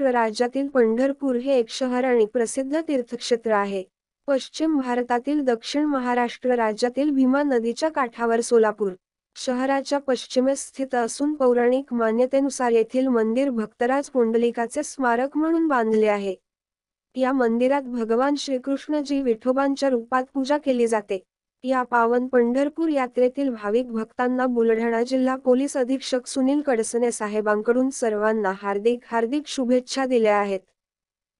महाराष्ट्र राज्यातील पंढरपूर हे एक शहर आणि प्रसिद्ध तीर्थक्षेत्र आहे. पश्चिम भारतातील दक्षिण महाराष्ट्र राज्यातील भीमा नदीच्या काठावर सोलापूर शहराच्या पश्चिमेस स्थित असून पौराणिक मान्यतेनुसार येथील मंदिर भक्तराज पुंडलिकाचे स्मारक म्हणून बांधले आहे. या मंदिरात भगवान श्रीकृष्णजी विठोबांच्या रूपात पूजा केली जाते. या पावन पंढरपूर यात्रेतील भाविक भक्तांना बुलढाणा जिल्हा पोलीस अधीक्षक सुनील कडसने साहेबांकडून सर्वांना हार्दिक शुभेच्छा दिल्या आहेत.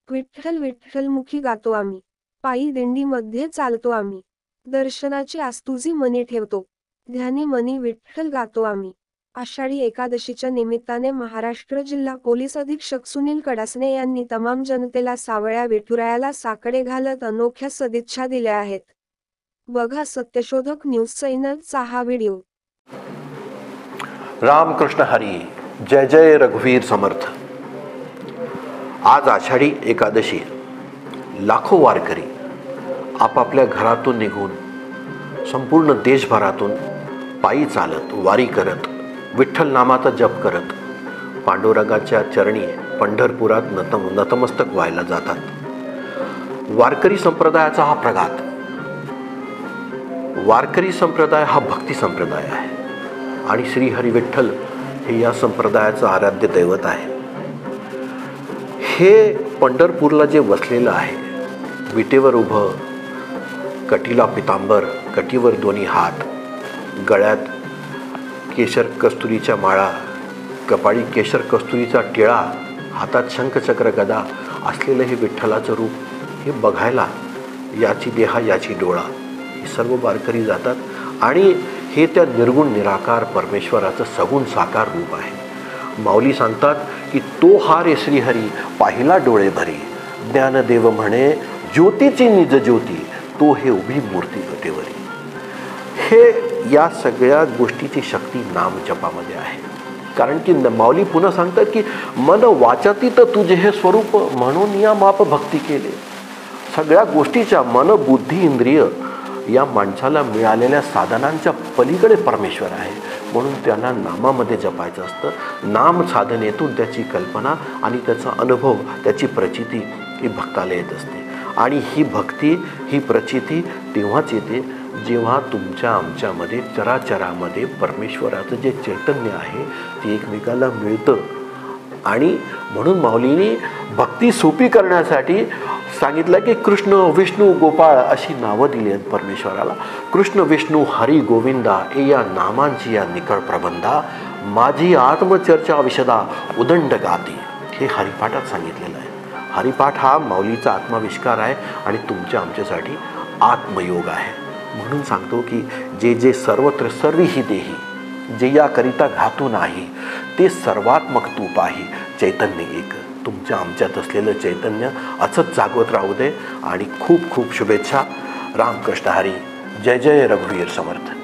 विठ्ठल विठ्ठलमुखी गातो आम्ही, पायी दिंडीमध्ये चालतो आम्ही, दर्शनाची आस्तुजी मनी ठेवतो, ध्यानी मनी विठ्ठल गातो आम्ही. आषाढी एकादशीच्या निमित्ताने महाराष्ट्र जिल्हा पोलीस अधीक्षक सुनील कडसने यांनी तमाम जनतेला सावळ्या विठुरायाला साकडे घालत अनोख्या सदिच्छा दिल्या आहेत. बघा सत्यशोधक न्यूज चॅनलचा हा व्हिडिओ. रामकृष्ण हरी, जय जय रघुवीर समर्थ. आज आषाढी एकादशी. लाखो वारकरी आपापल्या घरातून निघून संपूर्ण देशभरातून पायी चालत वारी करत विठ्ठल नामाचा जप करत पांडुरंगाच्या चरणी पंढरपुरात नतमस्तक व्हायला जातात. वारकरी संप्रदायाचा हा प्रघात. वारकरी संप्रदाय हा भक्ती संप्रदाय आहे आणि श्री हरी विठ्ठल हे या संप्रदायाचं आराध्य दैवत आहे. हे पंढरपूरला जे वसलेलं आहे, विटेवर उभं, कटीला पितांबर, कटीवर दोन्ही हात, गळ्यात केशर कस्तुरीच्या माळा, कपाळी केशर कस्तुरीचा टिळा, हातात शंखचक्र गदा असलेलं हे विठ्ठलाचं रूप, हे बघायला याची देहा याची डोळा, हे सर्व वारकरी जातात. आणि हे त्या निर्गुण निराकार परमेश्वराचं सगुण साकार रूप आहे. माऊली सांगतात की तो हा रे श्रीहरी पाहिला डोळे भरी, ज्ञानदेव म्हणे ज्योतीची निज ज्योती, तो हे उभी मूर्ती गटेवरी. हे या सगळ्या गोष्टीची शक्ती नाम जपामध्ये आहे. कारण की माऊली पुन्हा सांगतात की मन वाचातीत तुझे हे स्वरूप, म्हणून या माप भक्ती केले. सगळ्या गोष्टीच्या मन बुद्धी इंद्रिय या माणसाला मिळालेल्या साधनांच्या पलीकडे परमेश्वर आहे, म्हणून त्यांना नामामध्ये जपायचं असतं. नाम साधनेतून त्याची कल्पना आणि त्याचा अनुभव, त्याची प्रचिती ही भक्ताला येत असते. आणि ही भक्ती, ही प्रचिती तेव्हाच येते जेव्हा तुमच्या आमच्यामध्ये चराचरामध्ये परमेश्वराचं जे चैतन्य आहे ते एकमेकाला मिळतं. आणि म्हणून माऊलींनी भक्ती सोपी करण्यासाठी सांगितलं की कृष्ण विष्णू गोपाळ अशी नावं दिली आहेत परमेश्वराला. कृष्ण विष्णू हरी गोविंदा ए या नामांची या निकळ प्रबंधा, माझी आत्मचर्चा विशदा उदंड गाती, हे हरिपाठात सांगितलेलं आहे. हरिपाठ हा माऊलीचा आत्माविष्कार आहे आणि तुमच्या आमच्यासाठी आत्मयोग आहे. म्हणून सांगतो की जे जे सर्वत्र सर्वीही देही, जे याकरिता घातू नाही, ते सर्वात्मक तू पाही, चैतन्य एक. तुमच्या आमच्यात असलेलं चैतन्य असंच जागवत राहू दे. आणि खूप खूप शुभेच्छा. रामकृष्ण हरी, जय जय रघुवीर समर्थ.